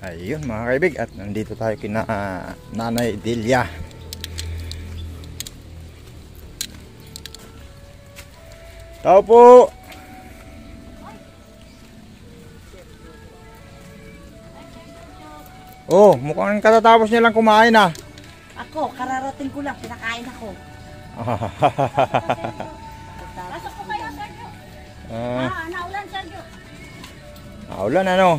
Ayun mga kaibig, at nandito tayo kina Nanay Delia. Tao po. Oh, mukhang katatapos niya lang kumain ah. Ako, kararating ko lang, pinakain ako. Pasok ko kayo, Sergio. Naulan, Sergio. Naulan ano?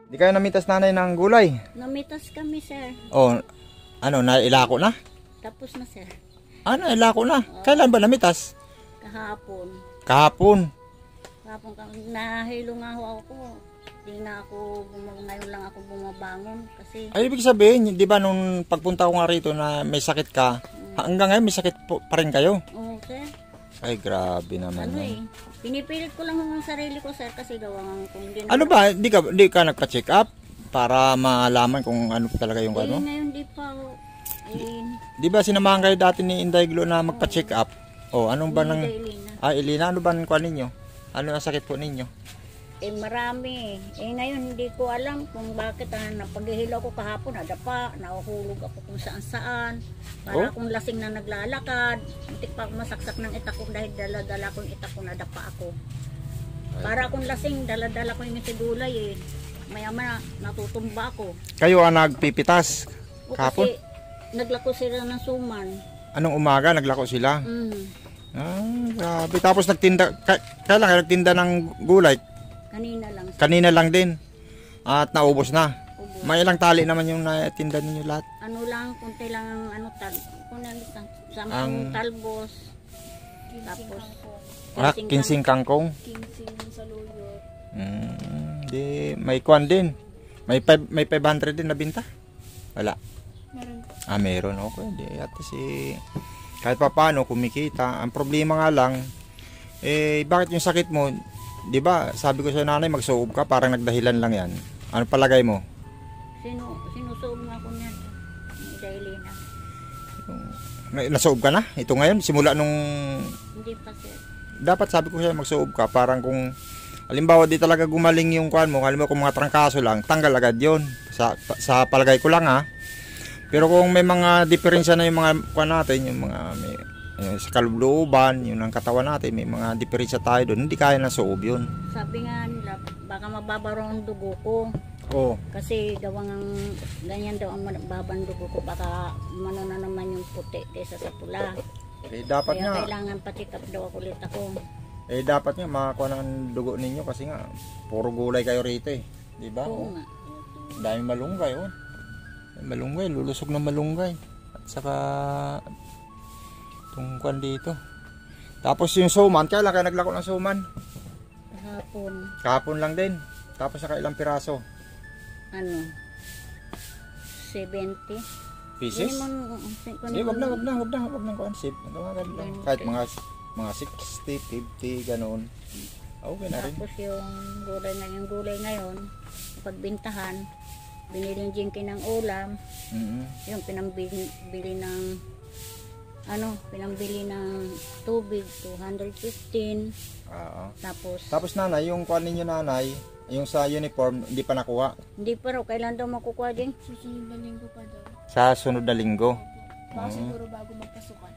Di kayo namitas nanay ng gulay? Namitas kami, sir. Oh, ano, nailako na? Tapos na, sir. Ano, nailako na? Kailan ba namitas? Kahapon. Kahapon. Kahapon, nahilo nga ako. Hindi na ako, ngayon lang ako bumabangon kasi... Ay, ibig sabihin, di ba nung pagpunta ko nga rito na may sakit ka, hanggang ngayon may sakit pa rin kayo? Oo, sir. Ay, grabe naman. Ano pinipilit ko lang ang sarili ko, sir, kasi gawang kung hindi na... Ano ba, di ka nagpa-check up para malaman kung ano talaga yung ano? Ngayon di pa ako... Di ba sinamahan kayo dati ni Inday Glo na magpa-check up? Oh, anong ba nang... Elina, ano ba nang kuha ninyo? Ano ang sakit po ninyo? Marami. Ngayon hindi ko alam kung bakit napaghihilaw ko kahapon, nadapa, nahuhulog ako kung saan saan. Para akong lasing na naglalakad. Muntik pa ako masaksak ng itak ko dahil dala-dala ko yung itak ko, nadapa ako. Para akong lasing, dala-dala ko yung sigulay Maya-maya natutumba ako. Kayo ang nagpipitas kahapon? Kasi naglako sila ng suman. Anong umaga naglako sila? Grabe. Tapos nagtinda, kailan kayo nagtinda ng gulay? Kanina lang. Kanina lang din. At naubos na. Ubos. May ilang tali naman yung natinda ninyo lahat? Ano lang, kunti lang ang sampung talbos. Tapos 15 kangkong. 15 sa luyot. Di may kwan din. May 500 din na binta? Wala. Meron. Meron. Okay. Di at kahit pa paano kumikita. Ang problema nga lang bakit yung sakit mo, di ba, sabi ko sa nanay, magsuob ka, parang nagdahilan lang yan. Ano palagay mo? Sinusuob nga ko niyan. Dahil na. Nasuob ka na? Ito ngayon, simula nung... Hindi pa, sir. Dapat sabi ko siya, magsuob ka, parang kung... Halimbawa, di talaga gumaling yung kuhan mo, halimbawa kung mga trangkaso lang, tanggal agad yun. Sa palagay ko lang ha. Pero kung may mga diferensya na yung mga kuhan natin, yung mga... sa kalooban, yung ng katawan natin, may mga diferensya tayo doon, hindi kaya na suob yun. Sabi nga nila, baka mababaraw ang dugo ko. Oo. Kasi gawang ganyan daw ang mababang dugo ko, baka mano na naman yung puti kaysa sa pula. Dapat kaya nga. Kailangan pa-check up daw ulit ako. Dapat nga makakuha ng dugo ninyo kasi nga, puro gulay kayo rito Di ba? Oo nga. Daming malunggay Malunggay, lulusog na malunggay. At saka... tungkwan dito. Tapos yung suman, kailan kayo naglako ng suman? Kahapon. Kahapon lang din. Tapos saka ilang piraso? 70 pieces? Hindi, wag na concept. Kahit mga 60, 50, ganoon. Okay na rin. Tapos yung gulay ngayon, pagbintahan, binili yung jinky ng ulam, yung pinambili ng pinambili ng tubig, 215. Tapos nanay, yung kuha ninyo nanay, yung sa uniform, hindi pa nakuha? Hindi pa raw, kailan daw makukuha din? Susunod na linggo pa daw. Sa sunod na linggo? Baka siguro bago magpasukan.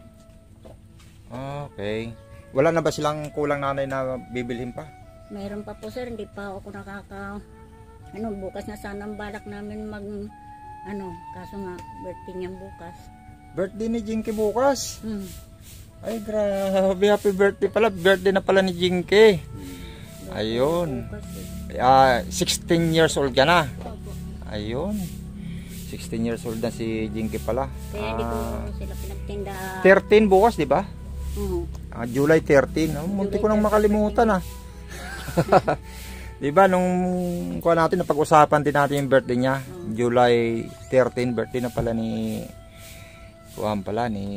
Okay. Wala na ba silang kulang nanay na bibilhin pa? Mayroon pa po, sir, hindi pa ako bukas na sana ang balak namin kaso nga, birthday niyang bukas. Birthday ni Jinky bukas. Ay, grabe. Happy birthday pala. Birthday na pala ni Jinky. Ayun. 16 years old ka na. Ayun. 16 years old na si Jinky pala. Kaya hindi ko sila pinagtinda. 13 bukas, di ba? July 13. Munti ko nang makalimutan Di ba, nung kuha natin, napag-usapan din natin yung birthday niya. July 13, birthday na pala ni... ni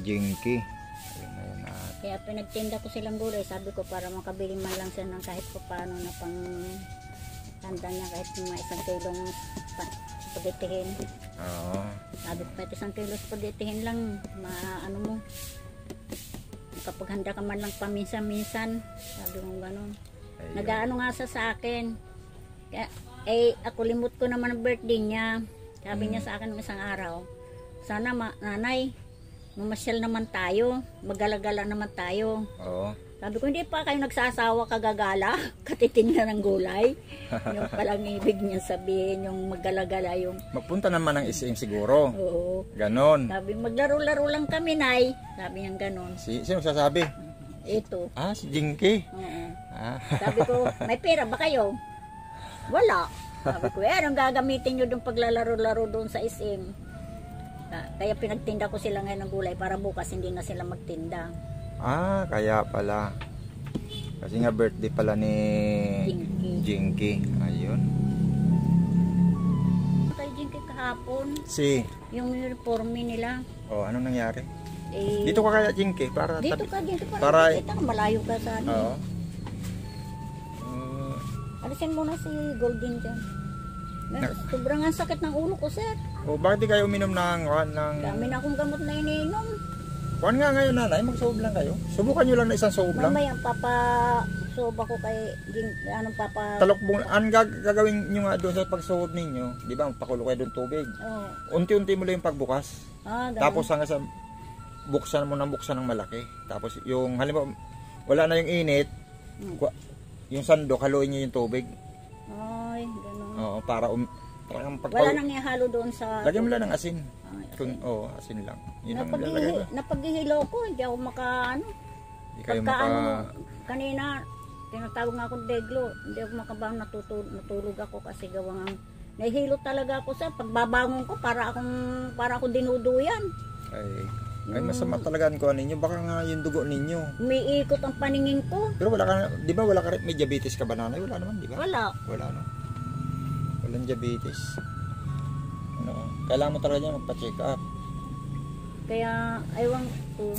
Jinky. Kaya pinagtinda ko silang gulay, sabi ko para makabili man lang siya ng kahit pa paano na pang tanda niya, kahit mga 1 kilong spaghettihin. Sabi ko kahit 1 kilo spaghettihin lang, kapag handa ka man lang paminsan-minsan, sabi mo gano'n. Ayun. Nag-aano nga sa akin. Kaya, ako limot ko naman ang birthday niya. Sabi niya sa akin ng isang araw, sana nanay, mamasyal naman tayo, magalagala naman tayo. Oo. Sabi ko, hindi pa kayo nagsasawa kagagala, katitingnan ng gulay. Yung palang ibig niya sabihin, yung magalagala yung... Magpunta naman ng SM siguro. Oo. Ganon. Sabi, maglaro-laro lang kami, nay. Sabi niya ganon. Sino sasabi? Ito. Ah, si Jinky. Oo. Ah. Sabi ko, may pera ba kayo? Wala. Sabi ko, anong gagamitin nyo doon paglalaro-laro doon sa SM? Kaya pinagtinda ko sila ngayon ng gulay para bukas hindi na sila magtinda. Ah, kaya pala. Kasi nga birthday pala ni Jinky. Ayun. Kay Jinky kahapon, Si. yung uniforme nila. Oh, anong nangyari? Dito Dito ka kaya Jinky para dito ka, para- kita ka, malayo ka sa ano. Oo. Alisin mo na si Golden dyan. Sobrang ang sakit ng ulo ko, sir. Oh, bakit di kayo uminom ng Dami na akong gamot na iniinom. kuwan nga ngayon nanay, mag-sob lang kayo. Subukan nyo lang na isang sob lang. Mamaya sob ako kay anong Talokbong, ang gagawin nyo nga doon sa pagsuhod ninyo, di ba, pakulo kayo doon tubig. Oh. Unti-unti mo lang yung pagbukas. Ganun. Tapos hanggang sa buksan mo ng malaki. Tapos yung halimbawa, wala na yung init, yung sandok, haluin nyo yung tubig. Ay, ganun. Oo, para parang Wala nang ihalo doon sa... Lagyan mo lang ng asin. Ay, Asin lang. Yun ang lalagay mo. Napaghihilo ko, hindi ako Hindi kayo kanina, tinatawag nga akong deglo, hindi ako makabaon, natulog ako kasi gawang nahihilo talaga ako sa pagbabangon ko para akong dinuduyan. Ay, masama talaga ang kuha ninyo. Baka nga yung dugo ninyo. Umiikot ang paningin ko. Pero wala ka, di ba wala ka may diabetes ka ba nanay? Wala naman, di ba? Wala. Wala no. Walang diabetes. Ano, kailangan mo talaga niya magpa-check up. Kaya, aywan ko.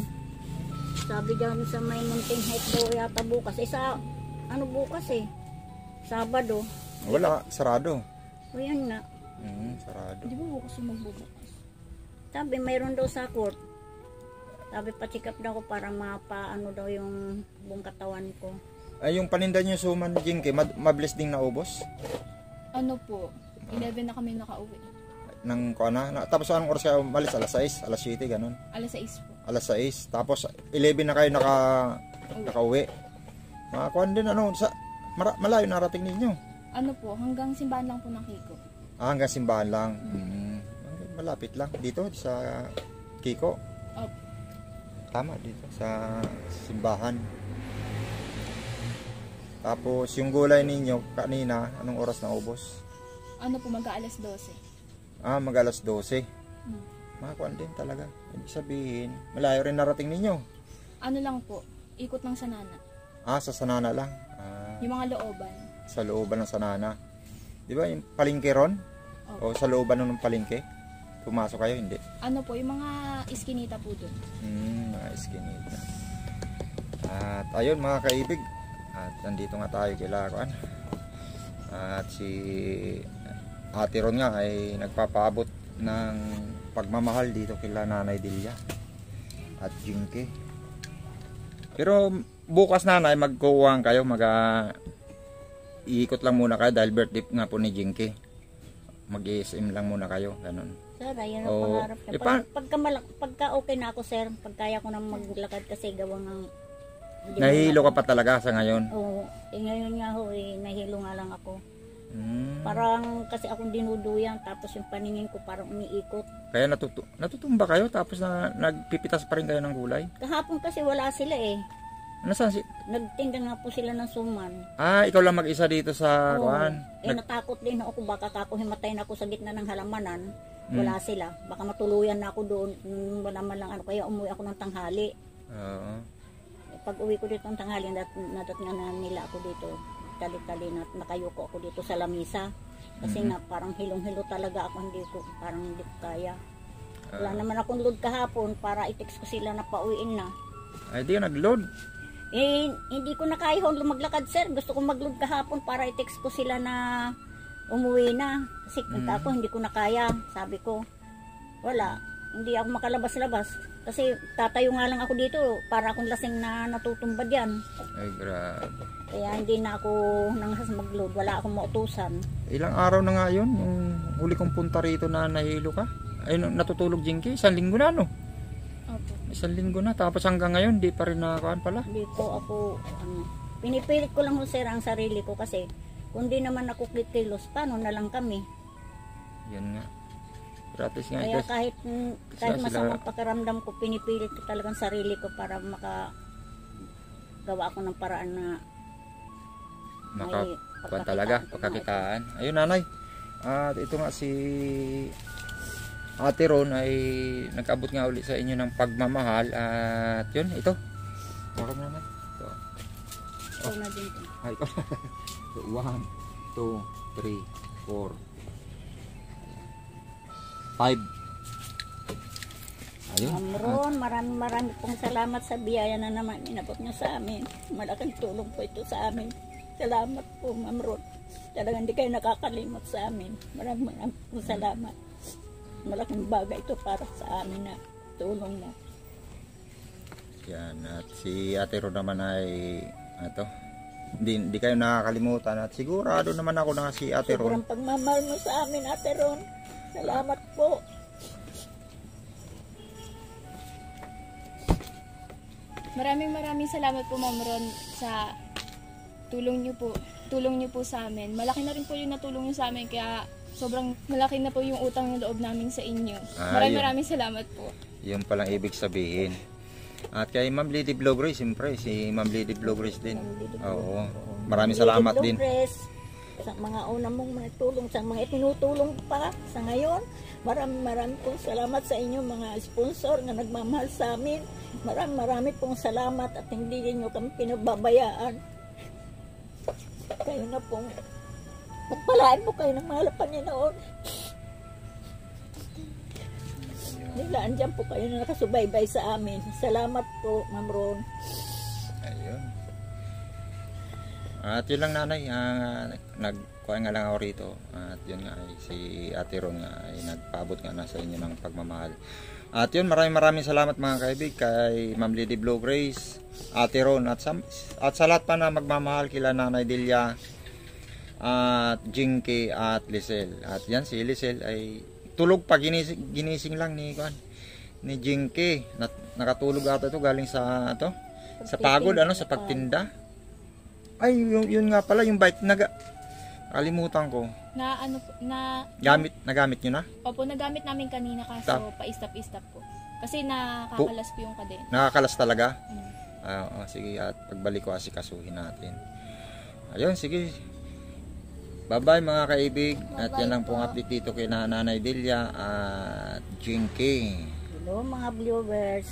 Sabi dyan sa may Munting Height daw yata bukas. Bukas eh? Sabado. Wala, sarado. O yan nga. Sarado. Di ba bukas yung magbubukas? Sabi, mayroon daw sa court. Sabi, pa-check up daw ko para mapaano daw yung buong katawan ko. Ay, yung paninda niyo suman ni Jinky, mabilis ding naubos? Ano po, 11 na kami nakauwi. Nang tapos anong oras kayo malis? Alas 6, alas 7, ganun. Alas 6 po. Alas 6, tapos 11 na kayo nakauwi. Makakuan din, malayo narating ninyo. Ano po, hanggang simbahan lang po ng Kiko. Hanggang simbahan lang. Malapit lang. Dito sa Kiko. Opo. Tama, dito sa simbahan. Tapos yung gulay ninyo kanina, anong oras na ubos? Ano po, mag-aalas 12. Mag-alas 12. Makakuan din talaga. Ibig sabihin, malayo rin narating ninyo. Ano lang po, ikot ng Sanana. Sa Sanana lang. Yung mga looban. Sa looban ng Sanana. Di ba yung palengke ron? O sa looban ng palengke? Pumasok kayo, hindi? Ano po, yung mga iskinita po dun. Mga iskinita. At ayun mga kaibig. At nandito nga tayo kila Kuan. At si Ate Ron nga ay nagpapaabot ng pagmamahal dito kila Nanay Delia at Jinky. Pero bukas nanay magkuwang kayo, iikot lang muna kayo dahil birthday nga po ni Jinky. Mag-i-SM lang muna kayo, ganun. Sir, ayun ang pangarap niya. Pagka okay na ako, sir, pagkaya ko na maglakad kasi gawa ng... Nahihilo ka pa talaga sa ngayon? Oo. Ngayon nga ho, nahihilo nga lang ako. Parang kasi akong dinuduyan, tapos yung paningin ko parang umiikot. Kaya natutumba kayo tapos nagpipitas pa rin kayo ng gulay? Kahapon kasi wala sila eh. Nasaan si... Nagtinda nga po sila ng suman. Ikaw lang mag-isa dito sa Kuan? Natakot din ako, baka ako himatayin ako sa gitna ng halamanan. Wala sila. Baka matuluyan na ako doon. Wala man lang kaya umuwi ako ng tanghali. Oo. Pag uwi ko dito ng tanghali, nadat nga na nila ako dito. Tali-tali na nakayuko ako dito sa lamisa. Kasi nga parang hilong-hilo talaga ako, hindi ko kaya. Wala naman akong load kahapon para i-text ko sila na pauwiin na. Ay, di ka nag-load? Hindi ko na kaya maglakad, sir. Gusto ko mag-load kahapon para i-text ko sila na umuwi na. Kasi ako hindi ko na kaya. Sabi ko, wala. Hindi ako makalabas-labas. Kasi tatayo nga lang ako dito, para akong lasing na natutumba diyan. Ay, grabe. Kaya hindi na ako nanghas mag-load, wala akong mautusan. Ilang araw na nga yun, yung huli kong punta rito na nahilo ka? Ay, natutulog Jinky, 1 linggo na, no? Opo. 1 linggo na, tapos hanggang ngayon, di pa rin nakakaan pala. Hindi ko ako, pinipilit ko lang ho sir ang sarili ko kasi kung di naman ako kikilos, paano na lang kami? Yan nga. Pero at least nga, Kaya guys, kahit sila- masamang pakiramdam ko, pinipilit ko talagang sarili ko para gawa ako ng paraan na makakuan talaga, pagkakitaan. Ayun nanay, at ito nga si Ate Ron ay nag-abot nga ulit sa inyo ng pagmamahal at yun, ito. Bakit nanay? Ito. ikaw na din. Ay, ito. 1, 2, 3, 4, 5. Ayun. Ma'am Ron, maraming pong salamat sa biyaya na naman inabot niyo sa amin. Malaking tulong po ito sa amin. Salamat po, Ma'am Ron. Talagang hindi kayo nakakalimot sa amin. Maraming pong salamat. Malaking bagay ito para sa amin na tulong mo. Yan, at si Ate Ron naman ay hindi kayo nakakalimutan at sigurado naman ako na si Ate Ron. Sobrang pagmamahal mo sa amin, Ate Ron. Salamat po. Maraming salamat po, Ma'am Ron, sa tulong niyo po. Tulong niyo po sa amin. Malaki na rin po yung natulong niyo sa amin, kaya sobrang malaki na po yung utang ng loob namin sa inyo. Maraming salamat po. Yun palang ibig sabihin. At kay Ma'am Lady Blowgrace, siyempre, si Ma'am Lady Blowgrace din. Oo. Maraming salamat din. Sa mga una mong mga tulong, sa mga itinutulong pa sa ngayon. Maraming pong salamat sa inyo mga sponsor na nagmamahal sa amin. Maraming pong salamat at hindi niyo kami pinababayaan. Kayo na pong magpalain po kayo ng mahal na Panginoon. Nilaan dyan po kayo na nakasubaybay sa amin. Salamat po, Ma'am Ron. Ayun. At yun lang nanay, nagkuha nga lang ako rito. At yun nga, si Ate Ron nga ay nagpaabot nga na sa inyo ng pagmamahal. At yun, maraming salamat mga kaibig kay Ma'am Lady Blowgrace, Ate Ron, at sa lahat pa na magmamahal kila Nanay Delia, at Jinky, at Lisel. At yan, si Lisel ay tulog pa, ginising lang ni Jinky. Nakatulog ata ito galing sa pagod, sa pagtinda. Ay, yun nga pala, yung bite, kalimutan ko. Nagamit nyo na? Opo, nagamit namin kanina kaso pa-istap-istap po. Kasi nakakalas po yung kadena. Nakakalas talaga? Sige, at pagbalik ko asikasuhin natin. Ayun, sige. Bye-bye mga kaibig. At yan lang pong update dito kay Nanay Delia at Jinky. Hello mga viewers.